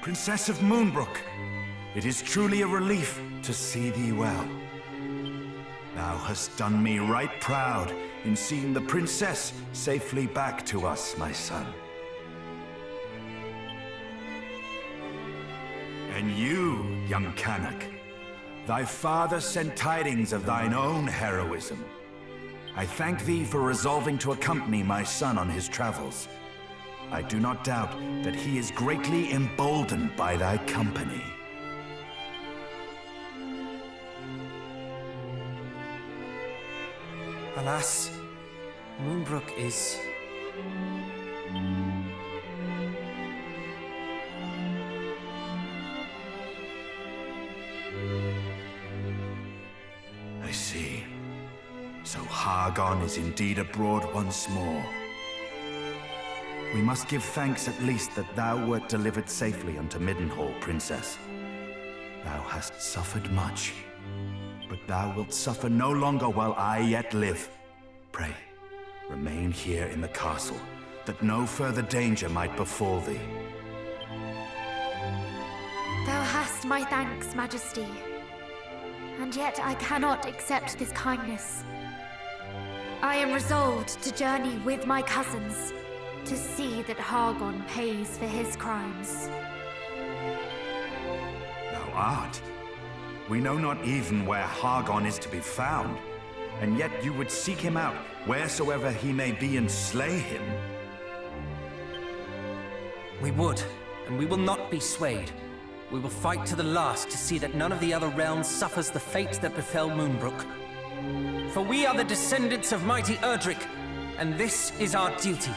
Princess of Moonbrook, it is truly a relief to see thee well. Thou hast done me right proud in seeing the princess safely back to us, my son. And you, young Canuck, thy father sent tidings of thine own heroism. I thank thee for resolving to accompany my son on his travels. I do not doubt that he is greatly emboldened by thy company. Alas, Moonbrook is... I see. So Hargon is indeed abroad once more. We must give thanks at least that thou wert delivered safely unto Middenhall, Princess. Thou hast suffered much, but thou wilt suffer no longer while I yet live. Pray, remain here in the castle, that no further danger might befall thee. Thou hast my thanks, Majesty. And yet I cannot accept this kindness. I am resolved to journey with my cousins, to see that Hargon pays for his crimes. Thou art? We know not even where Hargon is to be found, and yet you would seek him out wheresoever he may be and slay him. We would, and we will not be swayed. We will fight to the last to see that none of the other realms suffers the fate that befell Moonbrook. For we are the descendants of mighty Erdrick, and this is our duty.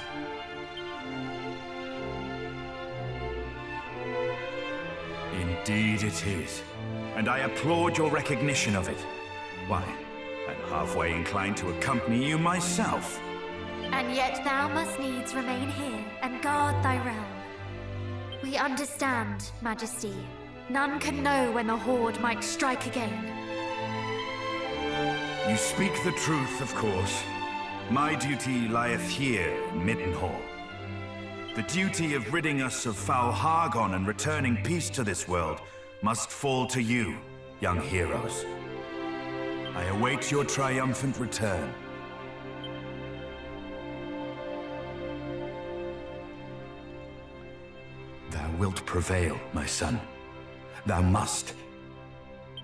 Indeed it is, and I applaud your recognition of it. Why, I'm halfway inclined to accompany you myself. And yet thou must needs remain here and guard thy realm. We understand, Majesty. None can know when the Horde might strike again. You speak the truth, of course. My duty lieth here in Middenhall. The duty of ridding us of foul Hargon and returning peace to this world must fall to you, young heroes. I await your triumphant return. Thou wilt prevail, my son. Thou must.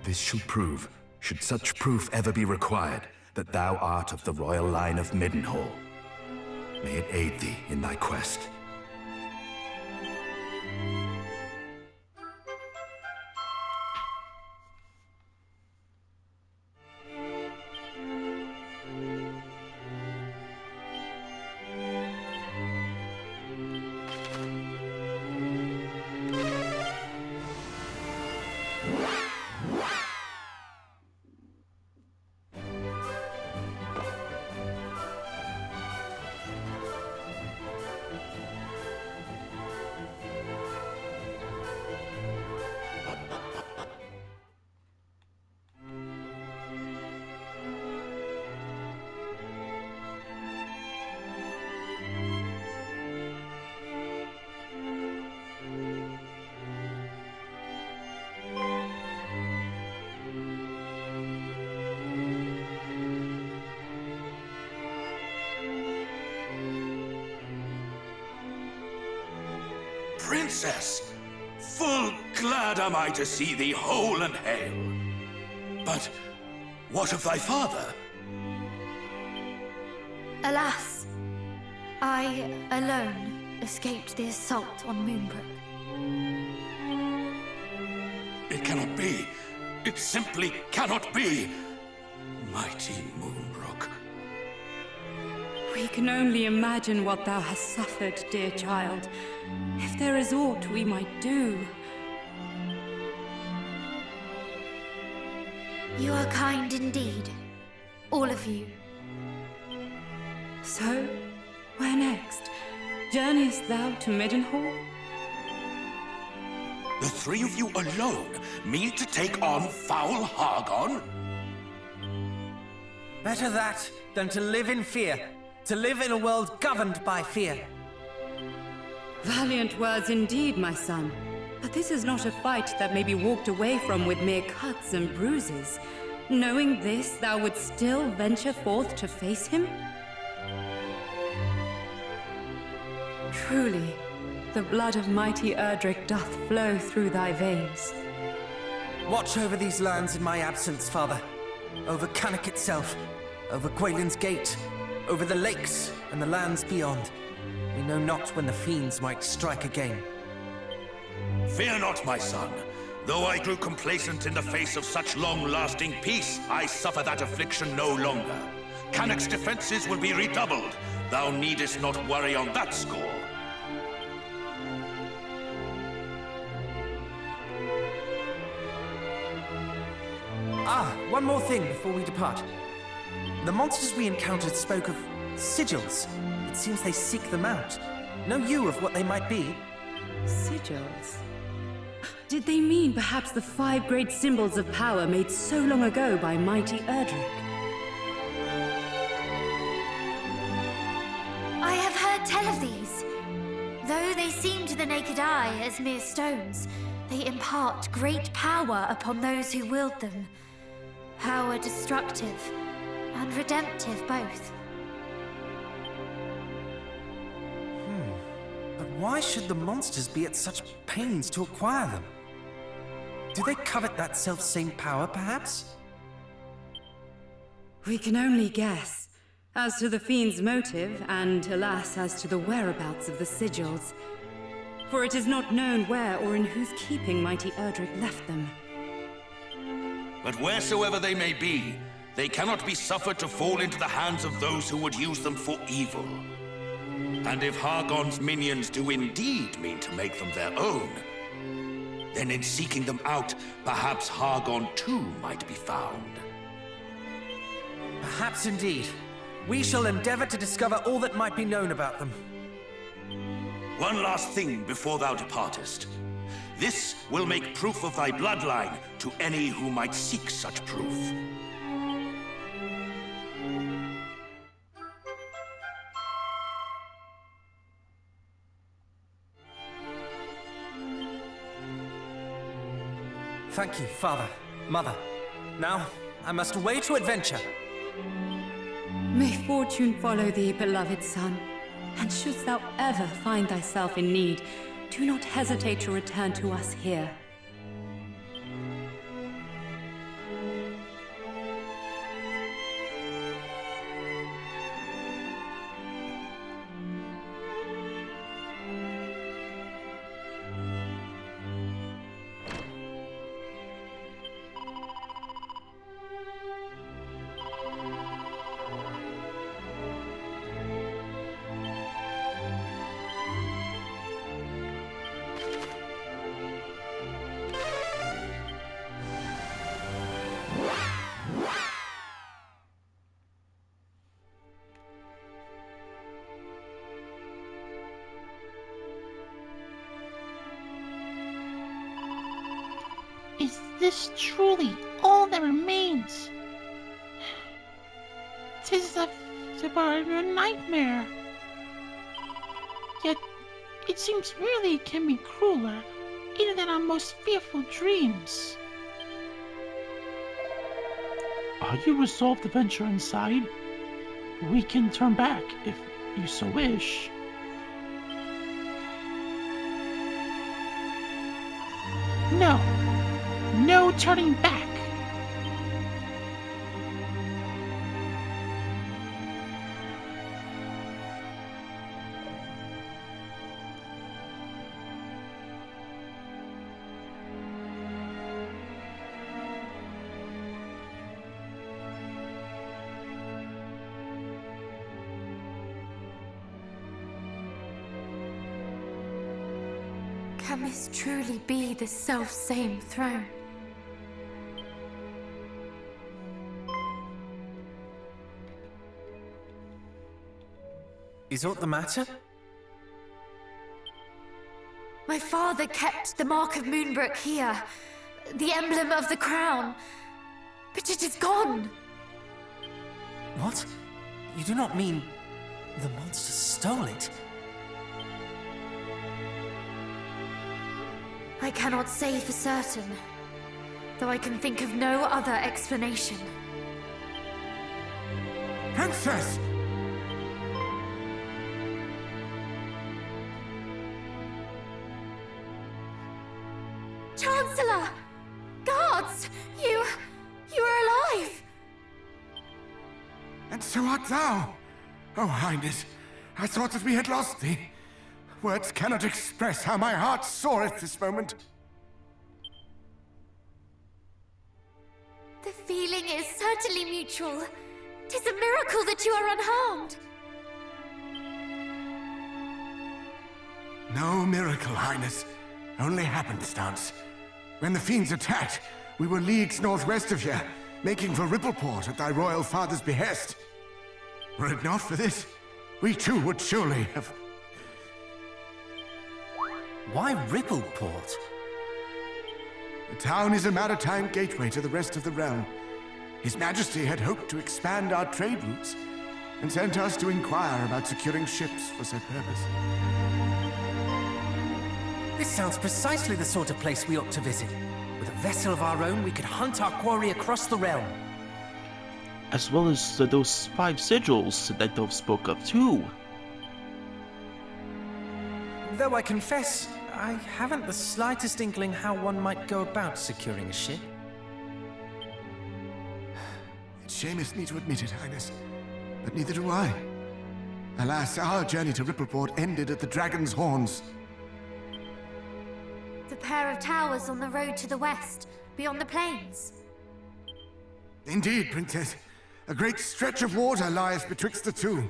This shall prove, should such proof ever be required, that thou art of the royal line of Middenhall. May it aid thee in thy quest. Princess, full glad am I to see thee whole and hale. But what of thy father? Alas, I alone escaped the assault on Moonbrook. It cannot be. It simply cannot be. Mighty Moonbrook. We can only imagine what thou hast suffered, dear child. If there is aught we might do... You are kind indeed, all of you. So, where next? Journeyest thou to Middenhall? The three of you alone mean to take on foul Hargon? Better that than to live in fear. To live in a world governed by fear. Valiant words indeed, my son. But this is not a fight that may be walked away from with mere cuts and bruises. Knowing this, thou would still venture forth to face him? Truly, the blood of mighty Erdrick doth flow through thy veins. Watch over these lands in my absence, Father. Over Cannock itself, over Gwaelin's Gate, over the lakes and the lands beyond. We know not when the fiends might strike again. Fear not, my son. Though I grew complacent in the face of such long-lasting peace, I suffer that affliction no longer. Cannock's defenses will be redoubled. Thou needest not worry on that score. One more thing before we depart. The monsters we encountered spoke of sigils. It seems they seek them out. Know you of what they might be? Sigils? Did they mean perhaps the 5 great symbols of power made so long ago by mighty Erdrick? I have heard tell of these. Though they seem to the naked eye as mere stones, they impart great power upon those who wield them. Power destructive and redemptive both. But why should the monsters be at such pains to acquire them? Do they covet that self-same power, perhaps? We can only guess. As to the fiend's motive, and alas, as to the whereabouts of the sigils. For it is not known where or in whose keeping mighty Erdrick left them. But wheresoever they may be, they cannot be suffered to fall into the hands of those who would use them for evil. And if Hargon's minions do indeed mean to make them their own, then in seeking them out, perhaps Hargon too might be found. Perhaps indeed. We shall endeavor to discover all that might be known about them. One last thing before thou departest. This will make proof of thy bloodline to any who might seek such proof. Thank you, Father, Mother. Now, I must away to adventure. May fortune follow thee, beloved son. And shouldst thou ever find thyself in need, do not hesitate to return to us here. Is this truly all that remains? 'Tis a nightmare. Yet, it seems really it can be crueler, even than our most fearful dreams. Are you resolved to venture inside? We can turn back if you so wish. No. No turning back. Can this truly be the self-same throne? Is aught the matter? My father kept the mark of Moonbrook here, the emblem of the crown, but it is gone. What? You do not mean the monsters stole it? I cannot say for certain, though I can think of no other explanation. Princess! Chancellor! Guards! You are alive! And so art thou! Oh, Highness, I thought that we had lost thee. Words cannot express how my heart soareth this moment. The feeling is certainly mutual. 'Tis a miracle that you are unharmed. No miracle, Highness. Only happenstance. When the fiends attacked, we were leagues northwest of here, making for Rippleport at thy royal father's behest. Were it not for this, we too would surely have... Why Rippleport? The town is a maritime gateway to the rest of the realm. His Majesty had hoped to expand our trade routes, and sent us to inquire about securing ships for said purpose. This sounds precisely the sort of place we ought to visit. With a vessel of our own, we could hunt our quarry across the realm. As well as those 5 sigils that Dove spoke of too. Though I confess, I haven't the slightest inkling how one might go about securing a ship. It shameth me to admit it, Highness, but neither do I. Alas, our journey to Rippleport ended at the Dragon's Horns. The pair of towers on the road to the west, beyond the plains. Indeed, Princess. A great stretch of water lieth betwixt the two,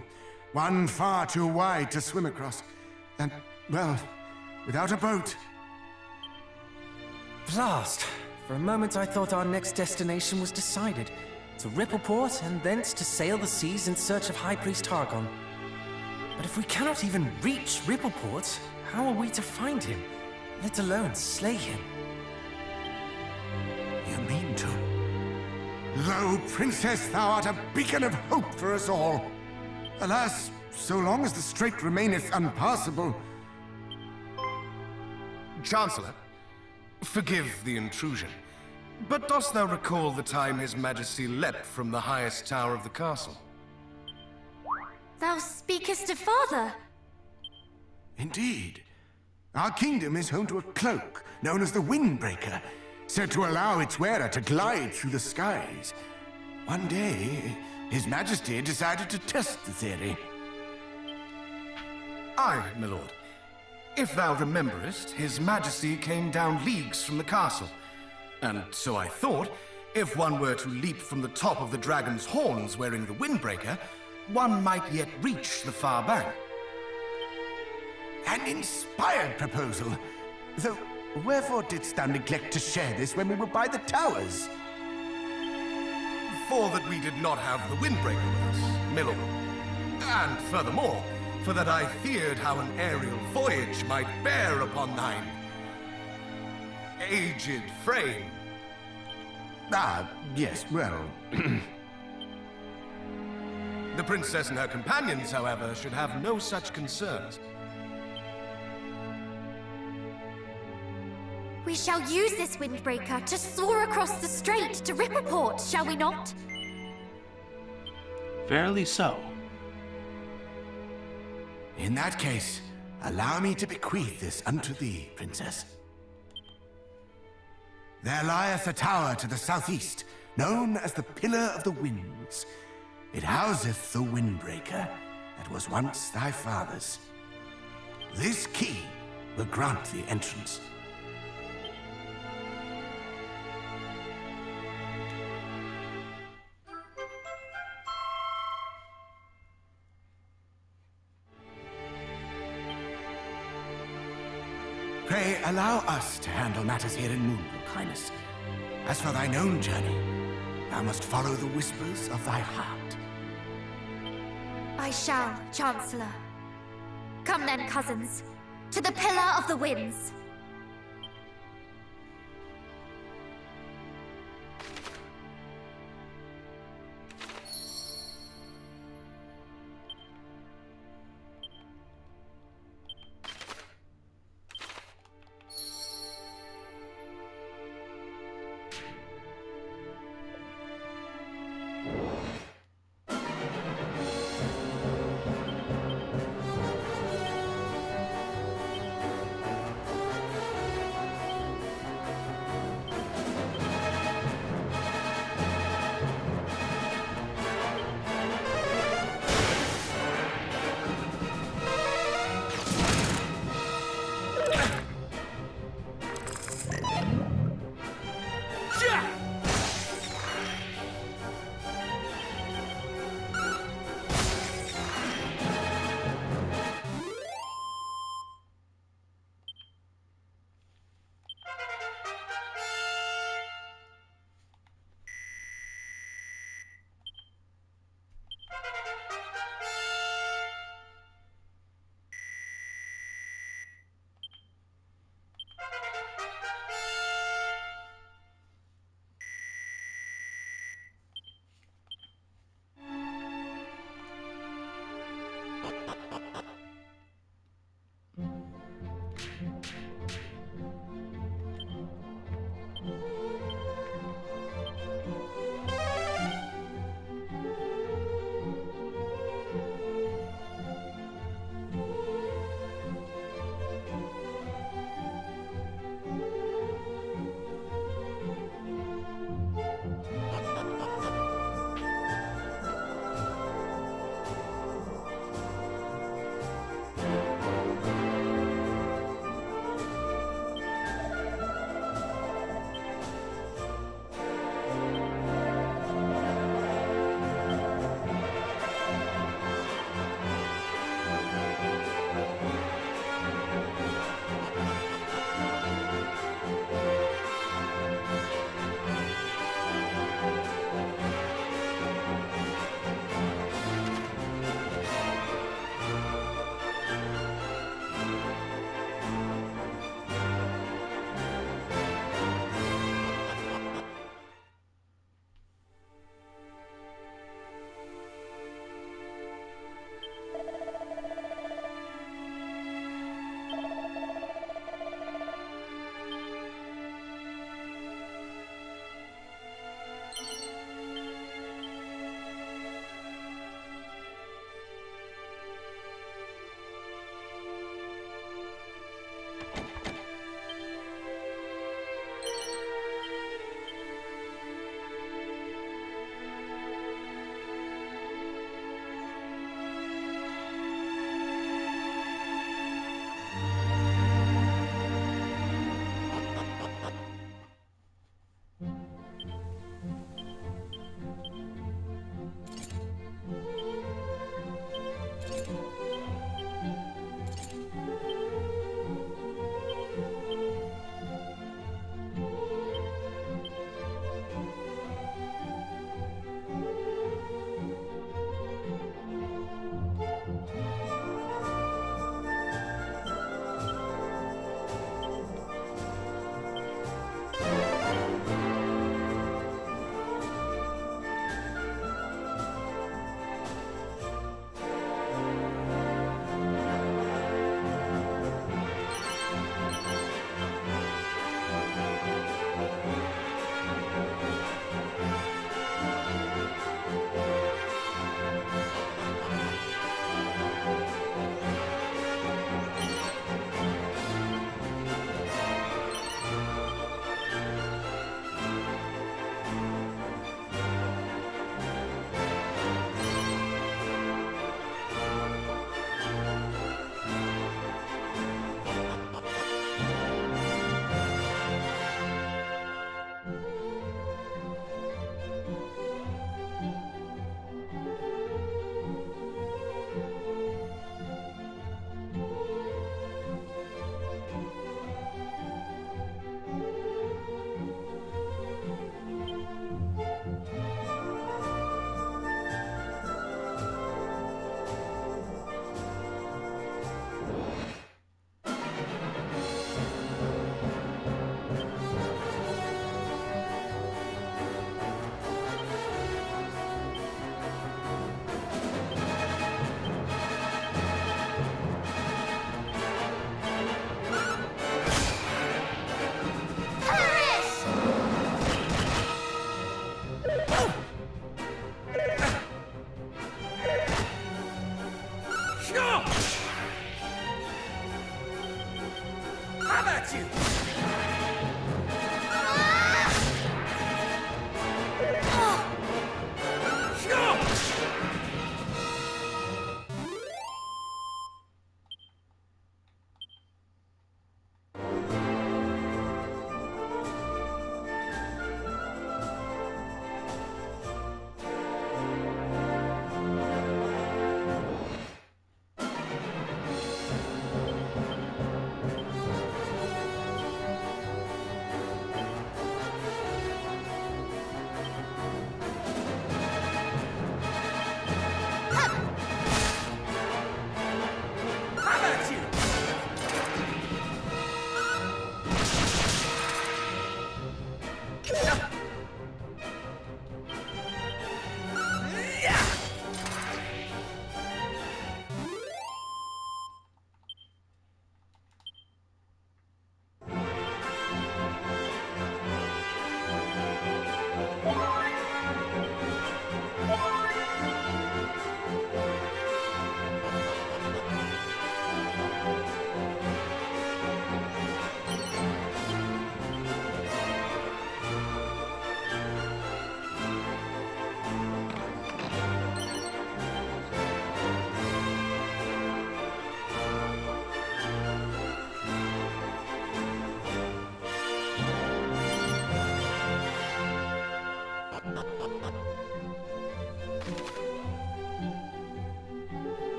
one far too wide to swim across, and, well, without a boat. Blast! For a moment I thought our next destination was decided. To Rippleport, and thence to sail the seas in search of High Priest Hargon. But if we cannot even reach Rippleport, how are we to find him? Let alone slay him. You mean to? Lo, Princess, thou art a beacon of hope for us all. Alas, so long as the strait remaineth unpassable... Chancellor, forgive the intrusion, but dost thou recall the time His Majesty leapt from the highest tower of the castle? Thou speakest of father. Indeed. Our kingdom is home to a cloak known as the Windbreaker, said to allow its wearer to glide through the skies. One day, His Majesty decided to test the theory. Aye, my lord. If thou rememberest, His Majesty came down leagues from the castle. And so I thought, if one were to leap from the top of the Dragon's Horns wearing the Windbreaker, one might yet reach the far bank. An inspired proposal. Though, wherefore didst thou neglect to share this when we were by the towers? For that we did not have the Windbreaker with us, my lord. And furthermore, for that I feared how an aerial voyage might bear upon thine aged frame. Ah, yes, well... The princess and her companions, however, should have no such concerns. We shall use this windbreaker to soar across the strait to Rippleport, shall we not? Fairly so. In that case, allow me to bequeath this unto thee, Princess. There lieth a tower to the southeast, known as the Pillar of the Winds. It houseth the Windbreaker that was once thy father's. This key will grant thee entrance. Pray allow us to handle matters here in Moonbrook, Highness. As for thine own journey, thou must follow the whispers of thy heart. I shall, Chancellor. Come then, cousins, to the Pillar of the Winds.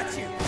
hurt you!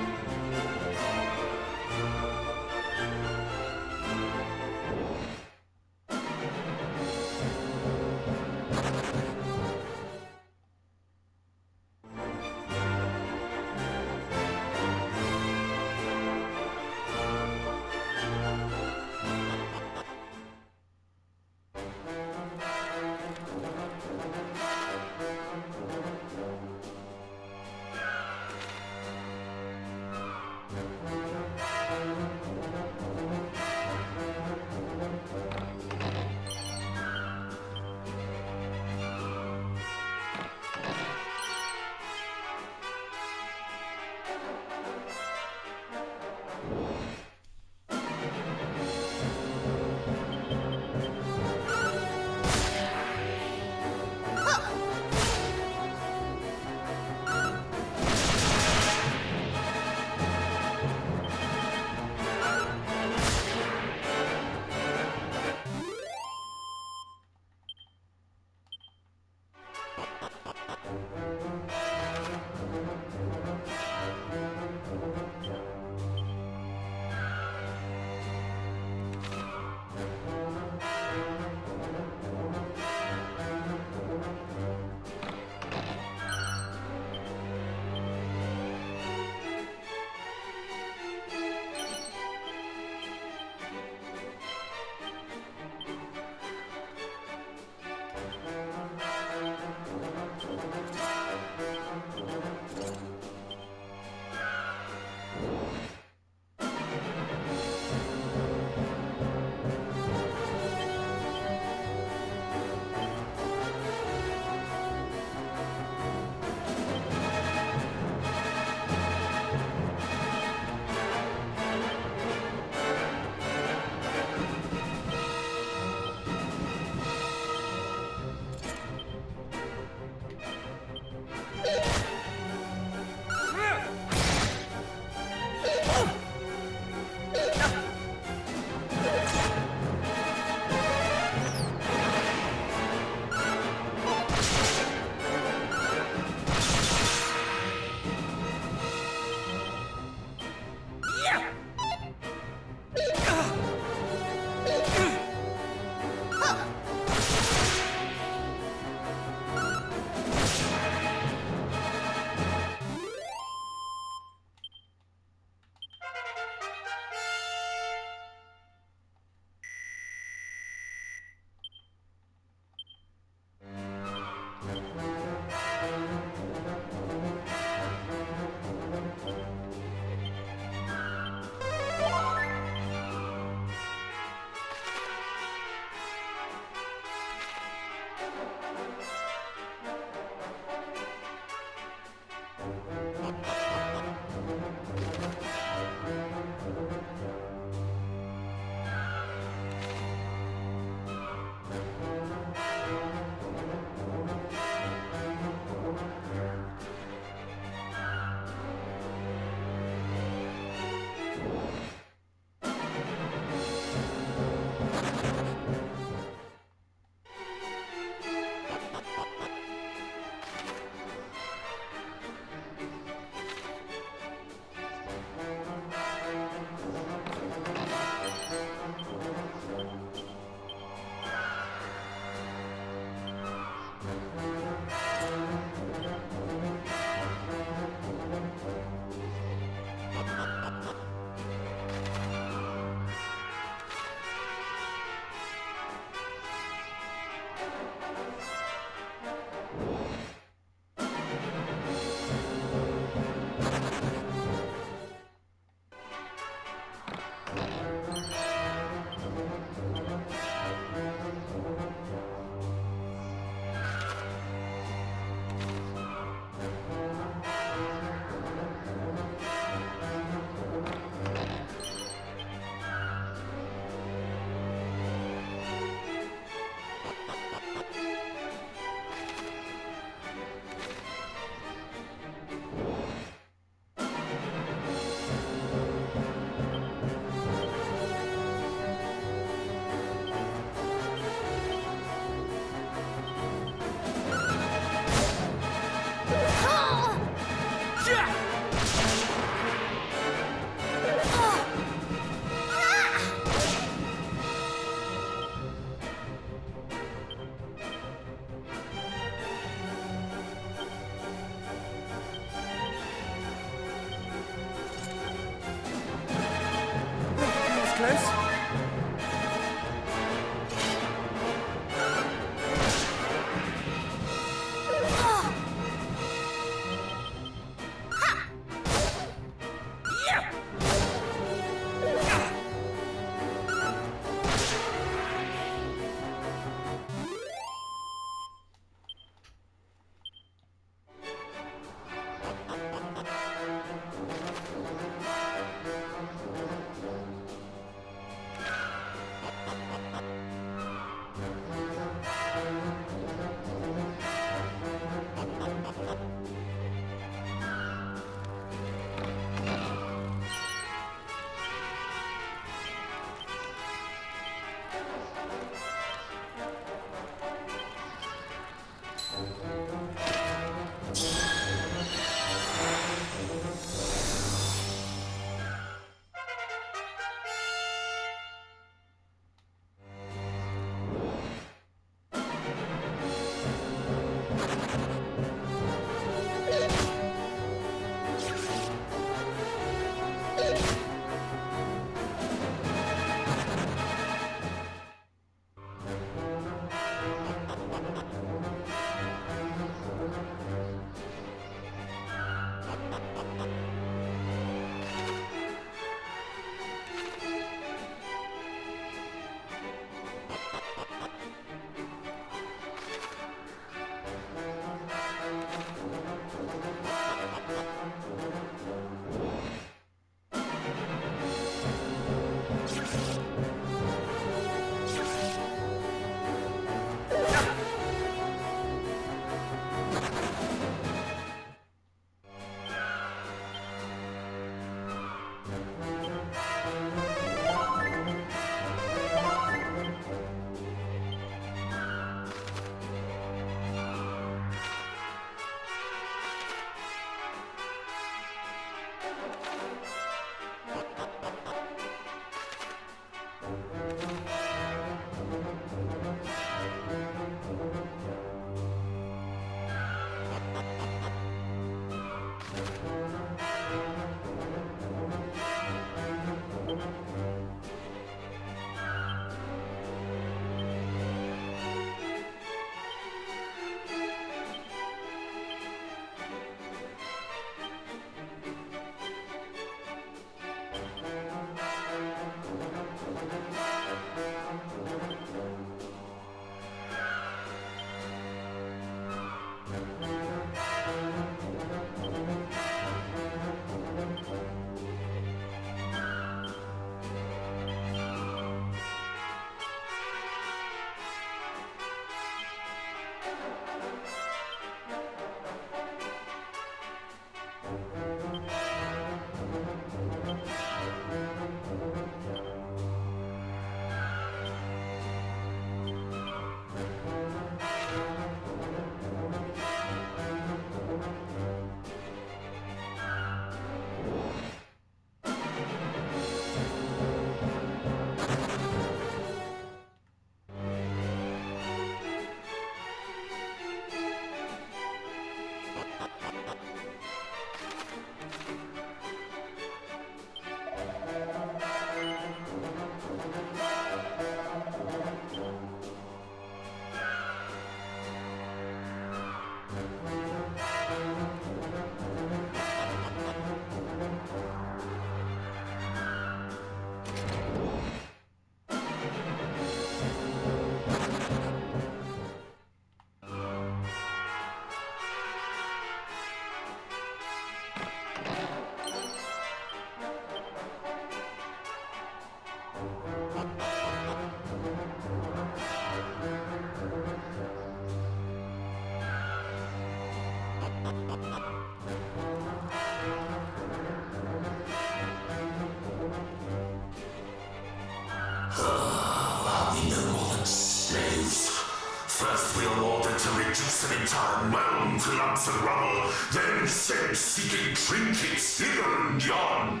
First we are ordered to reduce an entire realm to lumps and rubble, then sent seeking trinkets hither and yon.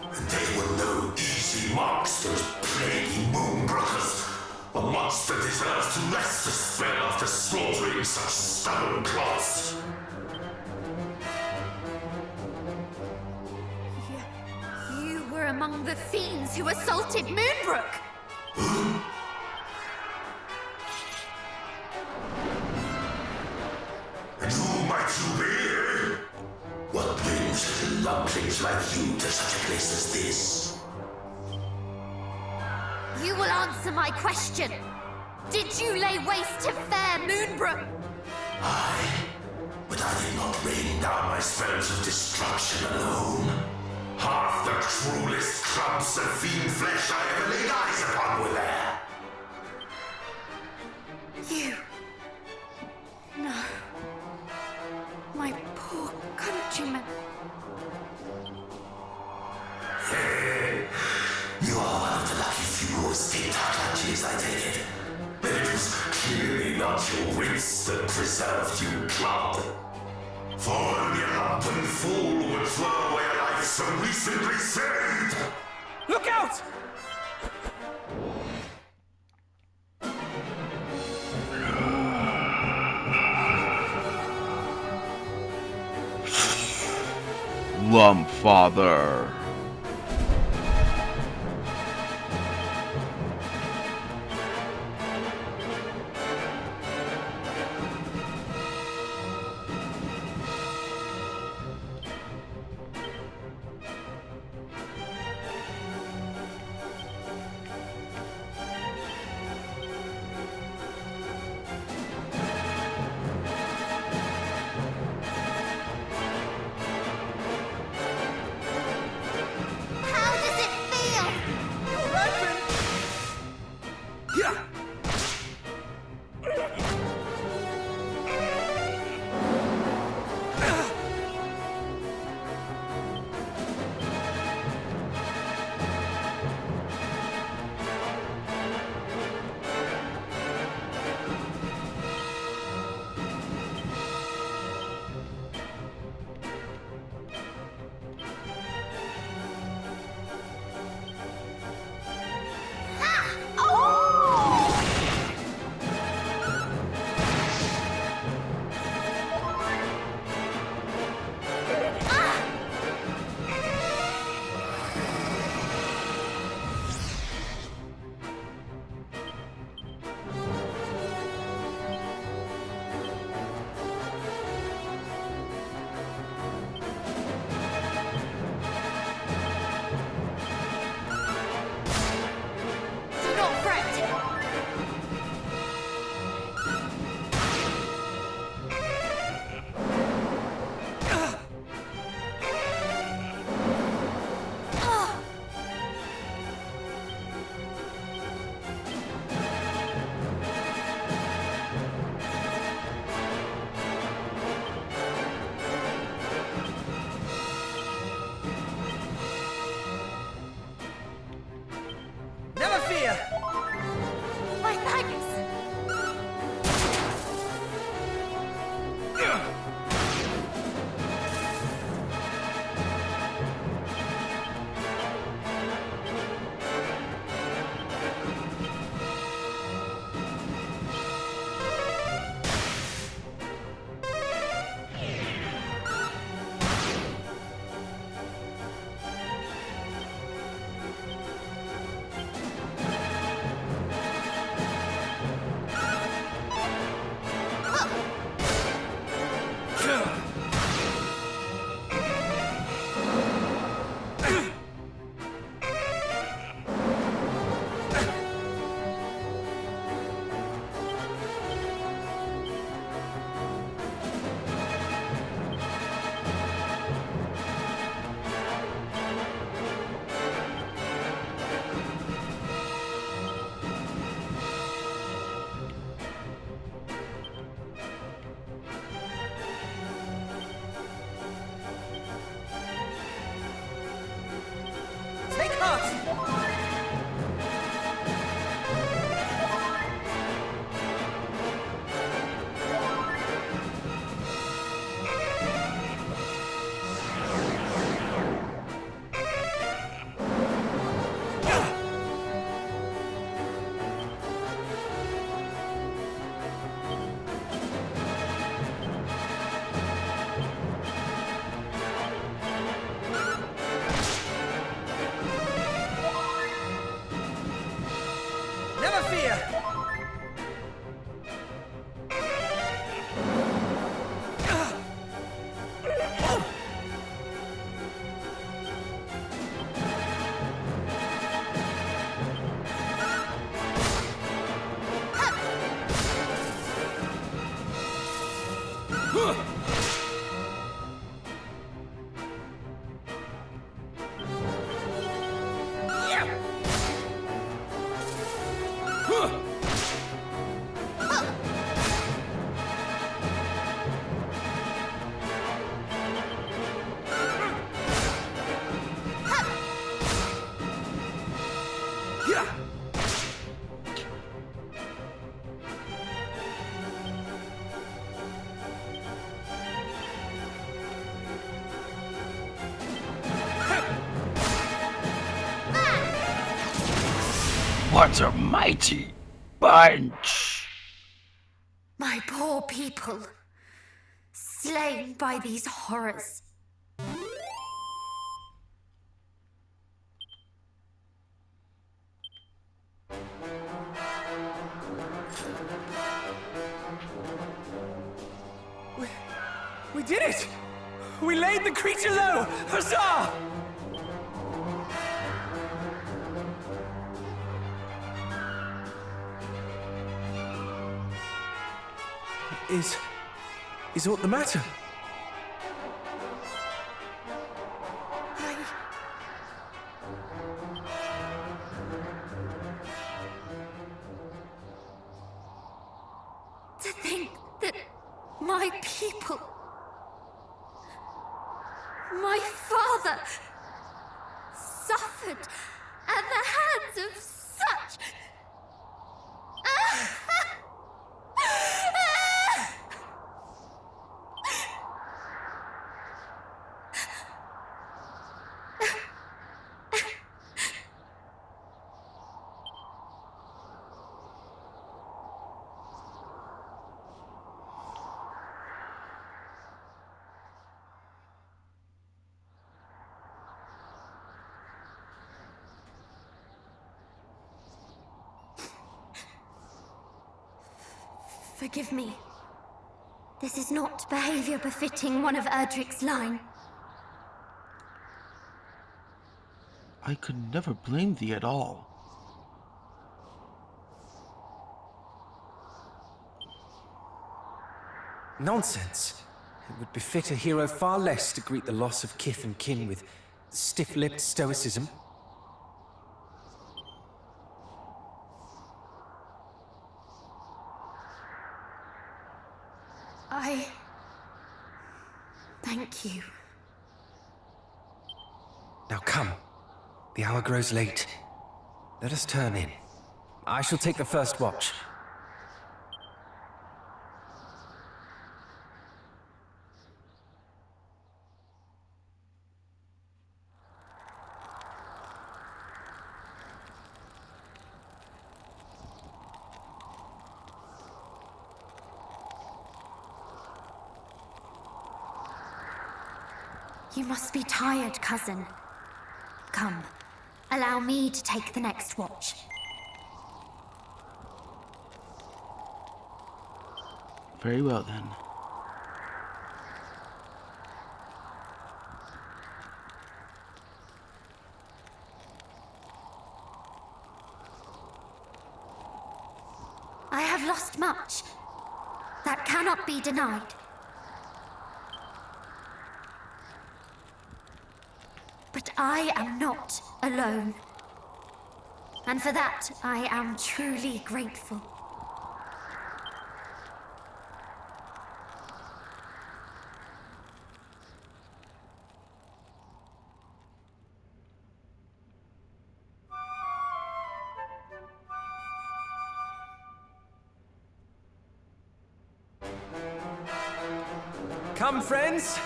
And they were no easy marks, those plaguey moonbrokers. A monster deserves to rest a spell after slaughtering such stubborn cloths. You were among the fiends who assaulted Moonbrook! And who might you be? What brings little lumplings like you to such a place as this? You will answer my question. Did you lay waste to fair Moonbrook? Aye, but I did not rain down my spells of destruction alone. Half the cruelest clumps of fiend flesh I ever laid eyes upon were there. You... No. My poor countrymen. You are one of the lucky few who escaped our clutches, I take it. But it was clearly not your wits that preserved you, Cloud. For only a lumpen fool would throw away a life so recently saved! Look out! Lump Father. What a mighty bunch! My poor people, slain by these horrors. We did it! We laid the creature low! Huzzah! Is aught the matter? To think that my people, my father, suffered at the hands of such... Forgive me. This is not behavior befitting one of Erdrick's line. I could never blame thee at all. Nonsense. It would befit a hero far less to greet the loss of kith and kin with stiff-lipped stoicism. Thank you. Now come. The hour grows late. Let us turn in. I shall take the first watch. You must be tired, cousin. Come, allow me to take the next watch. Very well then. I have lost much. That cannot be denied. But I am not alone. And for that, I am truly grateful. Come, friends!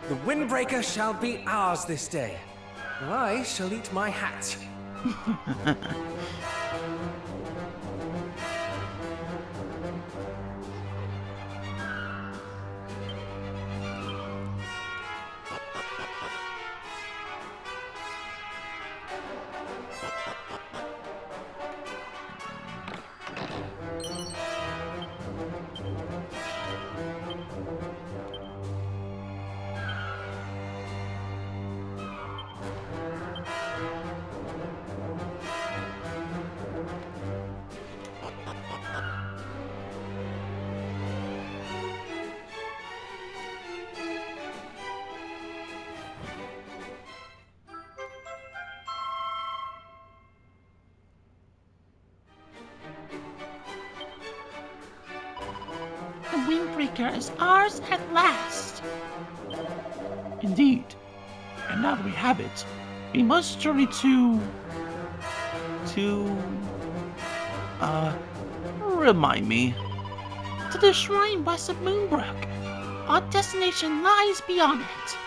The Windbreaker shall be ours this day. I shall eat my hat. The Windbreaker is ours at last. Indeed. And now that we have it, we must journey to... remind me. To the shrine west of Moonbrook. Our destination lies beyond it.